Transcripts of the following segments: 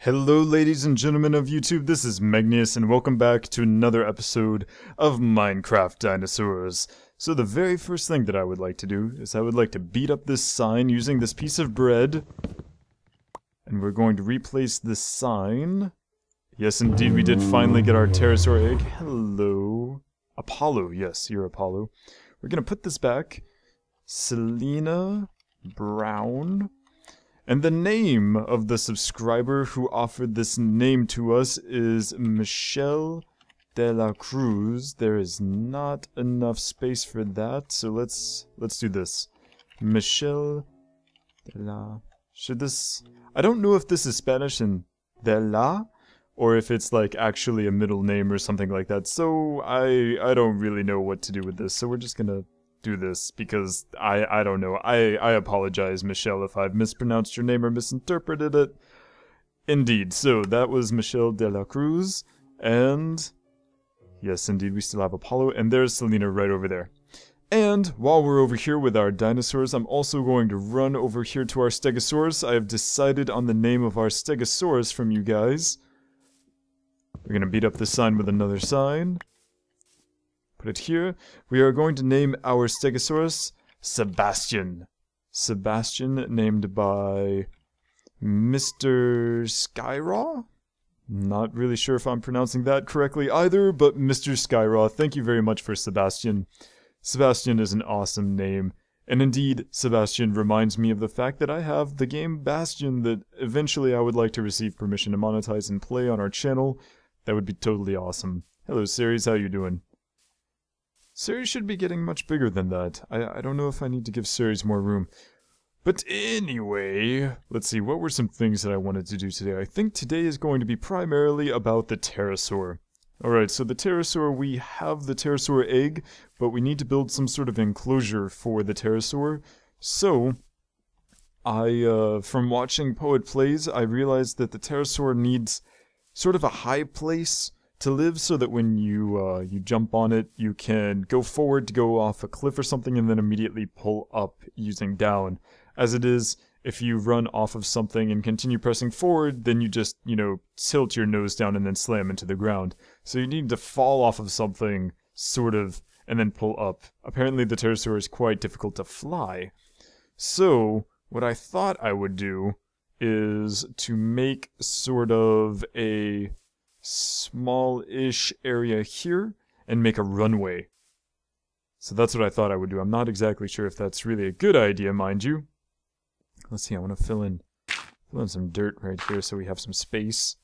Hello ladies and gentlemen of YouTube, this is Megneous and welcome back to another episode of Minecraft Dinosaurs. So the very first thing that I would like to do is I would like to beat up this sign using this piece of bread. And we're going to replace this sign. Yes indeed, we did finally get our Pterosaur Egg. Hello. Apollo, yes, you're Apollo. We're gonna put this back. Selena Brown. And the name of the subscriber who offered this name to us is Michelle de la Cruz. There is not enough space for that, so let's do this. Michelle de la... Should this... I don't know if this is Spanish in de la, or if it's like actually a middle name or something like that, so I don't really know what to do with this, so we're just gonna do this because I don't know. I apologize, Michelle, if I've mispronounced your name or misinterpreted it. Indeed, so that was Michelle de la Cruz, and yes, indeed, we still have Apollo, and there's Selena right over there. And while we're over here with our dinosaurs, I'm also going to run over here to our Stegosaurus. I have decided on the name of our Stegosaurus from you guys. We're gonna beat up this sign with another sign. Put it here. We are going to name our Stegosaurus Sebastian. Sebastian, named by Mr. Skyraw? Not really sure if I'm pronouncing that correctly either, but Mr. Skyraw, thank you very much for Sebastian. Sebastian is an awesome name. And indeed, Sebastian reminds me of the fact that I have the game Bastion that eventually I would like to receive permission to monetize and play on our channel. That would be totally awesome. Hello, Ceres, how you doing? Ceres should be getting much bigger than that. I don't know if I need to give Ceres more room. But anyway, let's see, what were some things that I wanted to do today? I think today is going to be primarily about the Pterosaur. Alright, so the Pterosaur, we have the Pterosaur Egg, but we need to build some sort of enclosure for the Pterosaur. So, from watching Poet Plays, I realized that the Pterosaur needs sort of a high place to live so that when you jump on it, you can go forward to go off a cliff or something and then immediately pull up using down. As it is, if you run off of something and continue pressing forward, then you just, tilt your nose down and then slam into the ground. So you need to fall off of something, sort of, and then pull up. Apparently the Pterosaur is quite difficult to fly. So, what I thought I would do is to make sort of a small-ish area here and make a runway. So that's what I thought I would do. I'm not exactly sure if that's really a good idea, mind you. Let's see, I want to fill in some dirt right here so we have some space.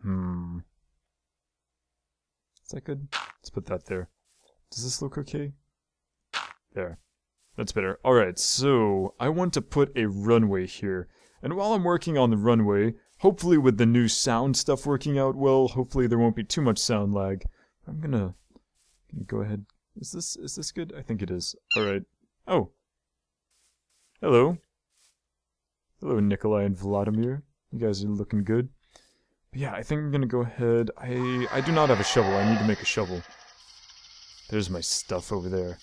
Is that good? Let's put that there. Does this look okay? There. That's better. Alright, so I want to put a runway here. And while I'm working on the runway, hopefully with the new sound stuff working out well, hopefully there won't be too much sound lag. I'm gonna go ahead. Is this good? I think it is. Alright. Oh. Hello. Hello, Nikolai and Vladimir. You guys are looking good. But yeah, I think I'm gonna go ahead. I do not have a shovel. I need to make a shovel. There's my stuff over there.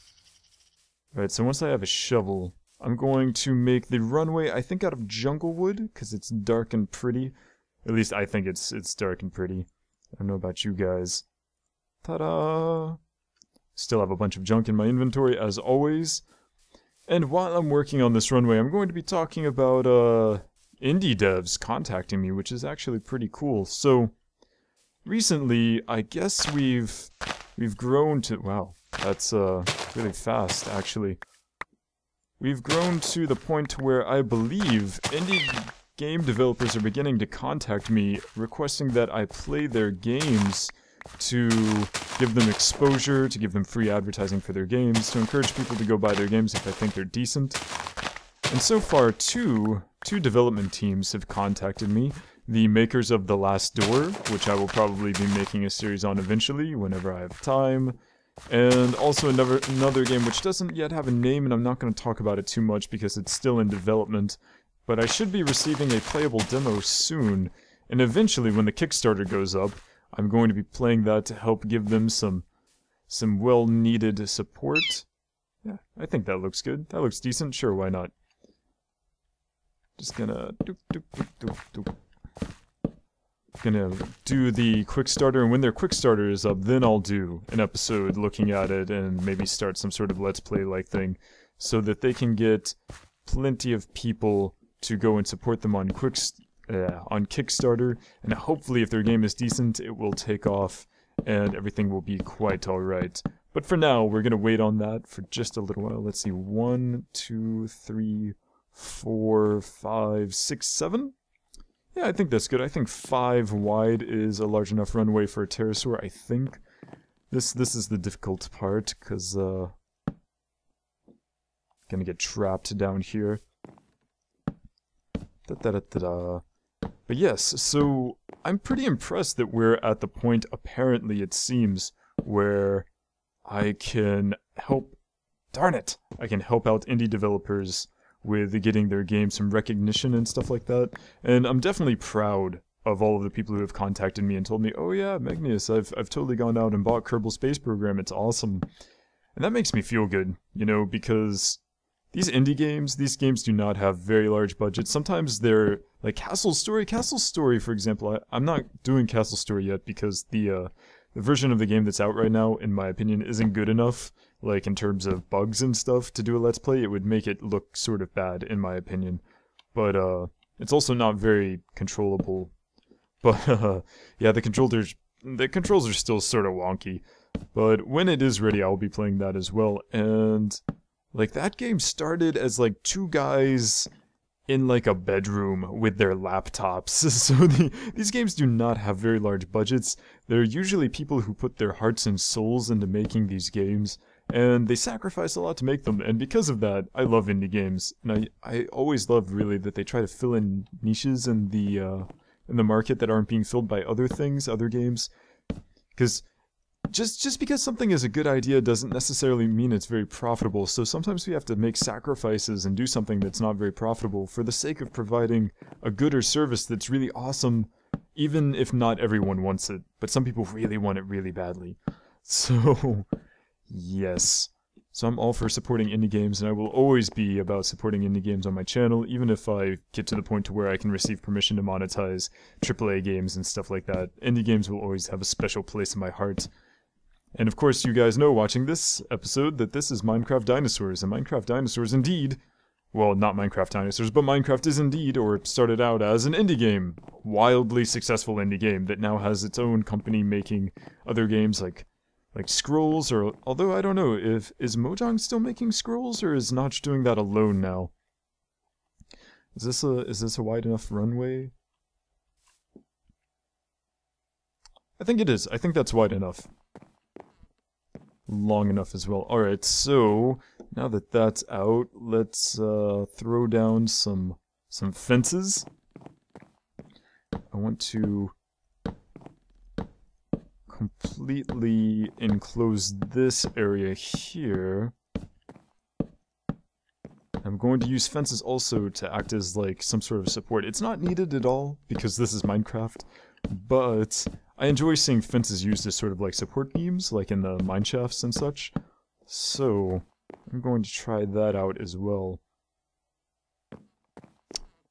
Alright, so once I have a shovel, I'm going to make the runway, I think, out of jungle wood, because it's dark and pretty. At least I think it's dark and pretty. I don't know about you guys. Ta-da! Still have a bunch of junk in my inventory, as always. And while I'm working on this runway, I'm going to be talking about, indie devs contacting me, which is actually pretty cool. So, recently, I guess we've grown to... Wow, that's, really fast, actually. We've grown to the point where I believe indie game developers are beginning to contact me requesting that I play their games to give them exposure, to give them free advertising for their games, to encourage people to go buy their games if I think they're decent. And so far, two development teams have contacted me. The makers of The Last Door, which I will probably be making a series on eventually, whenever I have time. And also another game which doesn't yet have a name, and I'm not going to talk about it too much because it's still in development. But I should be receiving a playable demo soon, and eventually when the Kickstarter goes up, I'm going to be playing that to help give them some well-needed support. Yeah, I think that looks good. That looks decent. Sure, why not? Just gonna gonna do the quick starter, and when their quick starter is up, then I'll do an episode looking at it and maybe start some sort of let's play like thing, so that they can get plenty of people to go and support them on on Kickstarter, and hopefully if their game is decent, it will take off and everything will be quite alright. But for now, we're gonna wait on that for just a little while. Let's see, 1, 2, 3, 4, 5, 6, 7? Yeah, I think that's good. I think 5 wide is a large enough runway for a pterosaur, I think. This is the difficult part, because, gonna get trapped down here. Da-da-da-da-da. But yes, so I'm pretty impressed that we're at the point, apparently it seems, where I can help... Darn it! I can help out indie developers with getting their game some recognition and stuff like that. And I'm definitely proud of all of the people who have contacted me and told me, oh yeah, Megneous, I've totally gone out and bought Kerbal Space Program, it's awesome. And that makes me feel good, you know, because these indie games, these games do not have very large budgets. Sometimes they're like Castle Story, for example. I'm not doing Castle Story yet because the version of the game that's out right now, in my opinion, isn't good enough, like in terms of bugs and stuff, to do a let's play. It would make it look sort of bad, in my opinion. But it's also not very controllable. But yeah, the controls are still sort of wonky. But when it is ready, I'll be playing that as well. And like that game started as like 2 guys in like a bedroom with their laptops. So these games do not have very large budgets. They're usually people who put their hearts and souls into making these games, and they sacrifice a lot to make them. And because of that, I love indie games. And I always love really that they try to fill in niches in the market that aren't being filled by other things, other games. Because just because something is a good idea doesn't necessarily mean it's very profitable, so sometimes we have to make sacrifices and do something that's not very profitable for the sake of providing a good or service that's really awesome, even if not everyone wants it, but some people really want it really badly. So, yes. So I'm all for supporting indie games, and I will always be about supporting indie games on my channel, even if I get to the point to where I can receive permission to monetize AAA games and stuff like that. Indie games will always have a special place in my heart. And of course, you guys know watching this episode that this is Minecraft Dinosaurs, and Minecraft Dinosaurs indeed, well, not Minecraft Dinosaurs, but Minecraft is indeed, or started out as an indie game. Wildly successful indie game that now has its own company making other games like Scrolls, or, although I don't know, is Mojang still making Scrolls, or is Notch doing that alone now? Is this a wide enough runway? I think it is. I think that's wide enough. Long enough as well. Alright, so now that that's out, let's throw down some fences. I want to completely enclose this area here. I'm going to use fences also to act as like some sort of support. It's not needed at all because this is Minecraft, but I enjoy seeing fences used as sort of like support beams, like in the mineshafts and such. So I'm going to try that out as well.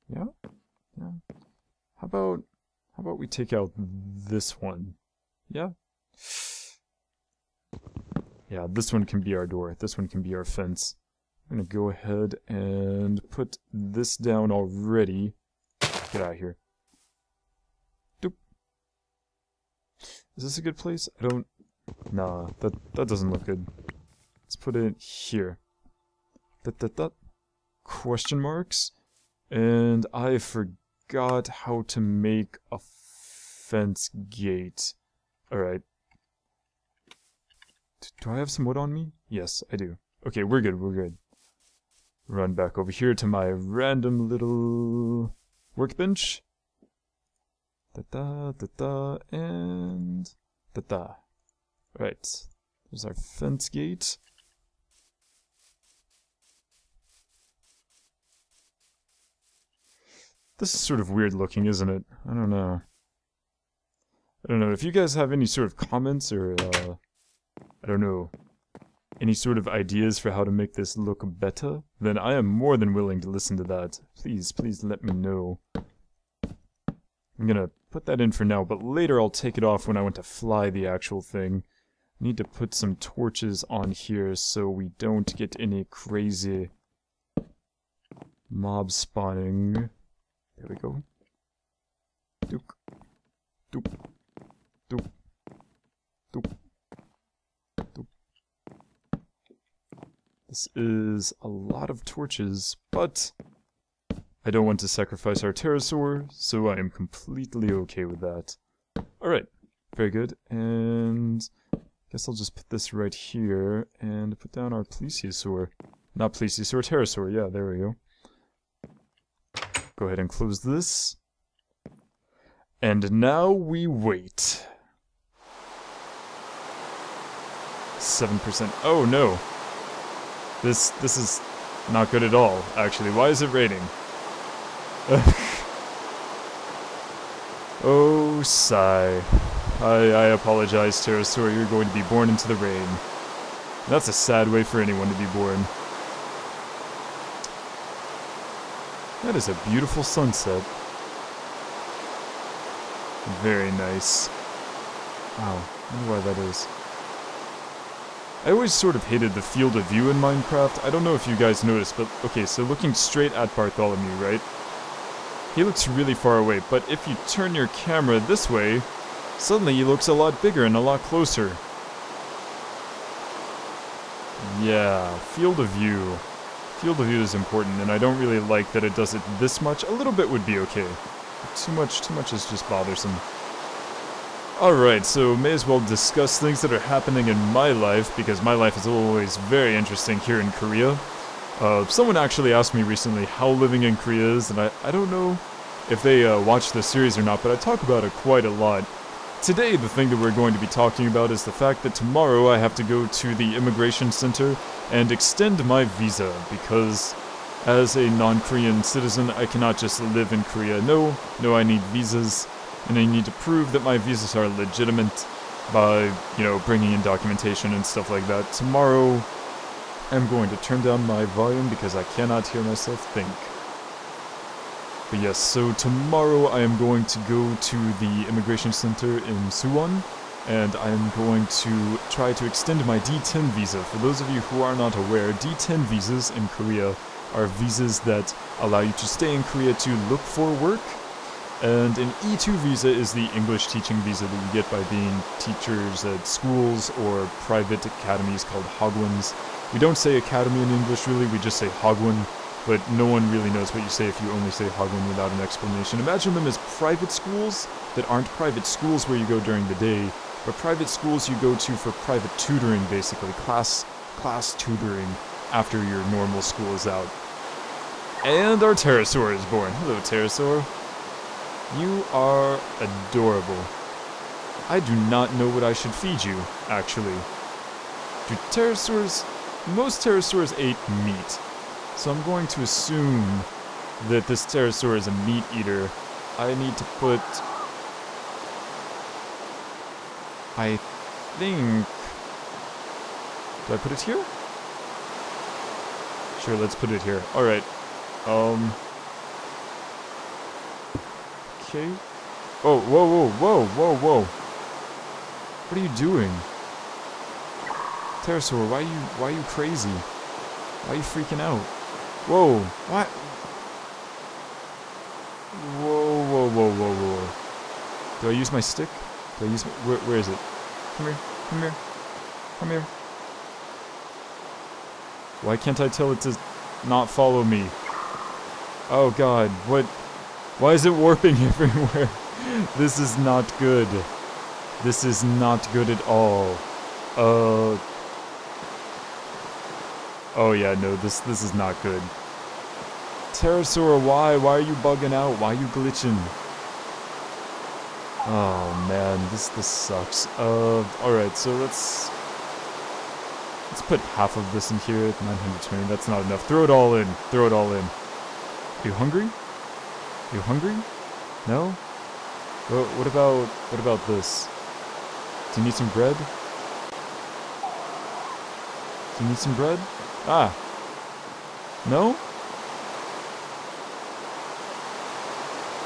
Yeah? Yeah. How about we take out this one? Yeah? Yeah, this one can be our door. This one can be our fence. I'm gonna go ahead and put this down already. Get out of here. Doop. Is this a good place? I don't... Nah, that doesn't look good. Let's put it here. Question marks. And I forgot how to make a fence gate. Alright. Do I have some wood on me? Yes, I do. Okay, we're good, we're good. Run back over here to my random little workbench. And Right. There's our fence gate. This is sort of weird looking, isn't it? I don't know. If you guys have any sort of comments or, I don't know, any sort of ideas for how to make this look better, then I am more than willing to listen to that. Please, please let me know. I'm gonna put that in for now, but later I'll take it off when I want to fly the actual thing. Need to put some torches on here so we don't get any crazy mob spawning. There we go. Doop. Doop. Doop. Doop. Doop. This is a lot of torches, but I don't want to sacrifice our pterosaur, so I am completely okay with that. Alright, very good, and guess I'll just put this right here and put down our plesiosaur. Not plesiosaur, pterosaur, yeah, there we go. Go ahead and close this. And now we wait. 7%. Oh no. This is not good at all, actually. Why is it raining? Oh, sigh. I apologize, Pterosaur. You're going to be born into the rain. That's a sad way for anyone to be born. That is a beautiful sunset. Very nice. Wow, I wonder why that is. I always sort of hated the field of view in Minecraft. I don't know if you guys noticed, but okay, so looking straight at Bartholomew, right? He looks really far away, but if you turn your camera this way, suddenly he looks a lot bigger and a lot closer. Yeah, field of view. Field of view is important, and I don't really like that it does it this much. A little bit would be okay. Too much is just bothersome. Alright, so may as well discuss things that are happening in my life, because my life is always very interesting here in Korea. Someone actually asked me recently how living in Korea is, and I don't know if they watched the series or not, but I talk about it quite a lot. Today, the thing that we're going to be talking about is the fact that tomorrow I have to go to the immigration center and extend my visa, because as a non-Korean citizen, I cannot just live in Korea. No, I need visas. And I need to prove that my visas are legitimate by, you know, bringing in documentation and stuff like that. Tomorrow, I'm going to turn down my volume because I cannot hear myself think. But yes, so tomorrow I am going to go to the immigration center in Suwon, and I am going to try to extend my D10 visa. For those of you who are not aware, D10 visas in Korea are visas that allow you to stay in Korea to look for work. And an E2 visa is the English teaching visa that you get by being teachers at schools or private academies called hagwons. We don't say academy in English really, we just say hagwon, but no one really knows what you say if you only say hagwon without an explanation. Imagine them as private schools that aren't private schools where you go during the day, but private schools you go to for private tutoring basically, class tutoring after your normal school is out. And our pterosaur is born. Hello, pterosaur. You are adorable. I do not know what I should feed you, actually. Most pterosaurs ate meat, so I'm going to assume that this pterosaur is a meat eater. I need to put... I think... Do I put it here? Sure, let's put it here. Alright. Okay. Oh, whoa. What are you doing? Pterosaur, why are you crazy? Why are you freaking out? Whoa, what? Whoa. Do I use my stick? Do I use my, where is it? Come here. Why can't I tell it to not follow me? Oh god, what? Why is it warping everywhere? This is not good. This is not good at all. Oh yeah, no, this is not good. Pterosaur, why? Why are you bugging out? Why are you glitching? Oh man, this sucks. Alright, so let's put half of this in here. 920, that's not enough. Throw it all in. Are you hungry? You hungry? No? Well, what about this? Do you need some bread? Do you need some bread? Ah. No?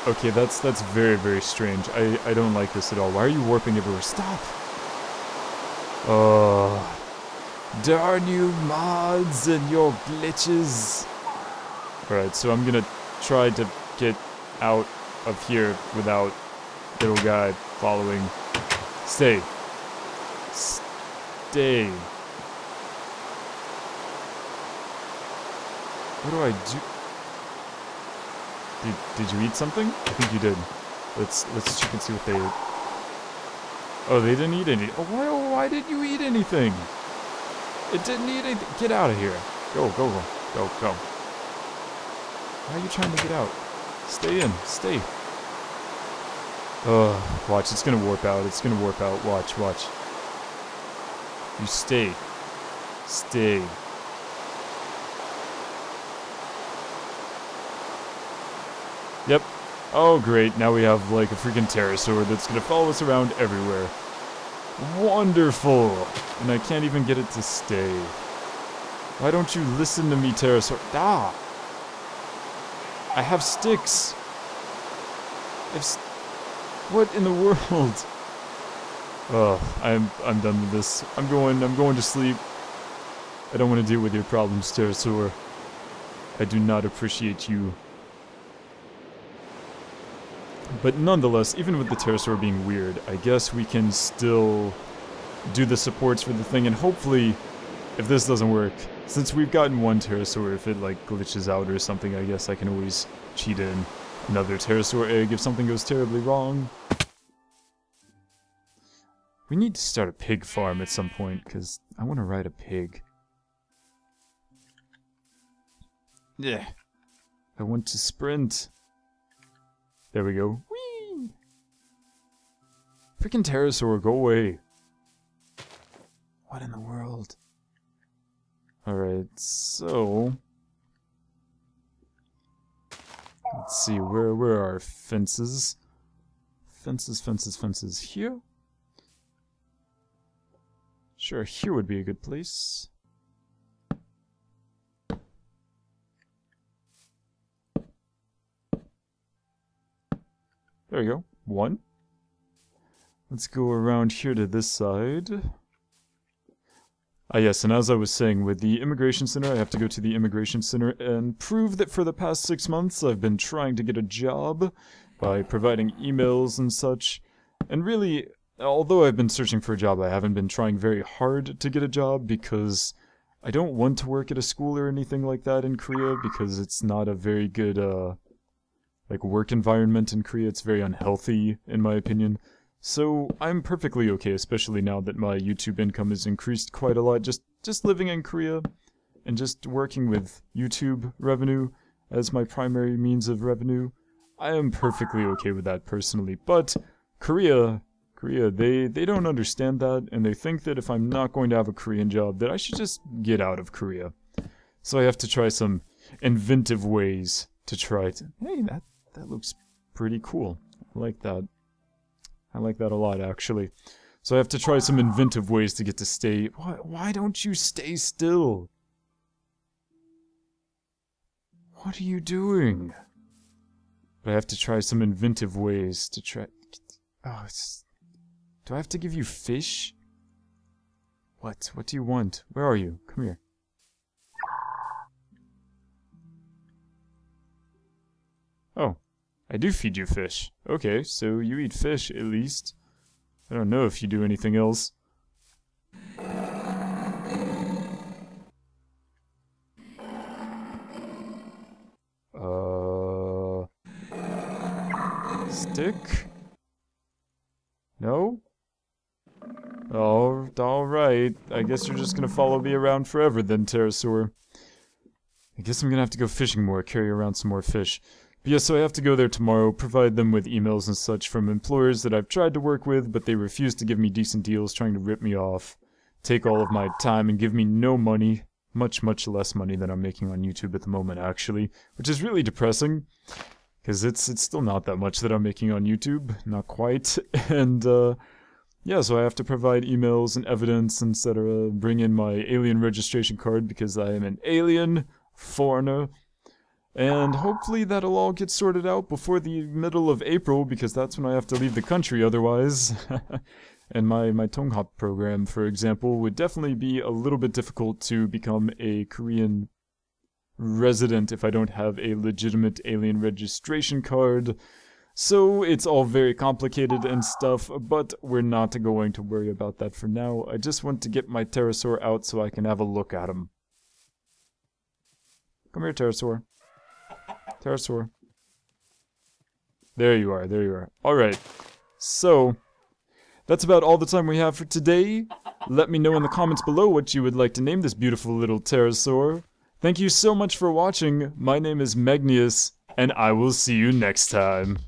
Okay, that's very, very strange. I don't like this at all. Why are you warping everywhere? Stop! Oh. Darn you mods and your glitches. Alright, so I'm gonna try to get out of here without little guy following. Stay. Stay. What do I do? Did you eat something? I think you did. Let's check and see what they ate. Oh, they didn't eat any. Oh, why didn't you eat anything? It didn't eat anything. Get out of here. Go. Why are you trying to get out? Stay in. Stay. Watch. It's gonna warp out. It's gonna warp out. Watch. You stay. Stay. Yep. Oh, great. Now we have, like, a freaking pterosaur that's gonna follow us around everywhere. Wonderful! And I can't even get it to stay. Why don't you listen to me, pterosaur? Ah! I have sticks! What in the world? Oh, I'm done with this. I'm going to sleep. I don't want to deal with your problems, pterosaur. I do not appreciate you. But nonetheless, even with the pterosaur being weird, I guess we can still do the supports for the thing, and hopefully, if this doesn't work, since we've gotten one pterosaur, if it like glitches out or something, I guess I can always cheat in another pterosaur egg if something goes terribly wrong. We need to start a pig farm at some point, because I want to ride a pig. Yeah. I want to sprint. There we go. Whee! Freaking pterosaur, go away. What in the world? Alright, so... let's see, where are our fences? Fences. Here? Sure, here would be a good place. There we go. One. Let's go around here to this side. Ah yes, and as I was saying, with the Immigration Center, I have to go to the Immigration Center and prove that for the past 6 months I've been trying to get a job by providing emails and such. And really, although I've been searching for a job, I haven't been trying very hard to get a job because I don't want to work at a school or anything like that in Korea because it's not a very good, like work environment in Korea. It's very unhealthy, in my opinion. So I'm perfectly okay, especially now that my YouTube income has increased quite a lot. Just living in Korea and just working with YouTube revenue as my primary means of revenue. I am perfectly okay with that personally. But Korea, they don't understand that, and they think that if I'm not going to have a Korean job, that I should just get out of Korea. So I have to try some inventive ways to try to... Hey, that looks pretty cool. I like that. I like that a lot, actually. So I have to try some inventive ways to get to stay... Why don't you stay still? What are you doing? But I have to try some inventive ways to try... Oh, it's... Do I have to give you fish? What? What do you want? Where are you? Come here. Oh. I do feed you fish. Okay, so you eat fish, at least. I don't know if you do anything else. Stick? No? Oh, alright. I guess you're just gonna follow me around forever then, Pterosaur. I guess I'm gonna have to go fishing more, carry around some more fish. But yeah, so I have to go there tomorrow, provide them with emails and such from employers that I've tried to work with, but they refuse to give me decent deals, trying to rip me off, take all of my time, and give me no money. Much less money than I'm making on YouTube at the moment, actually. Which is really depressing, because it's still not that much that I'm making on YouTube. Not quite. And, yeah, so I have to provide emails and evidence, etc. Bring in my alien registration card because I am an alien foreigner. And hopefully that'll all get sorted out before the middle of April, because that's when I have to leave the country otherwise. And my Tonghop program, for example, would definitely be a little bit difficult to become a Korean resident if I don't have a legitimate alien registration card. So it's all very complicated and stuff, but we're not going to worry about that for now. I just want to get my Pterosaur out so I can have a look at him. Come here, Pterosaur. Pterosaur. There you are, there you are. Alright, so that's about all the time we have for today. Let me know in the comments below what you would like to name this beautiful little Pterosaur. Thank you so much for watching. My name is Megneous, and I will see you next time.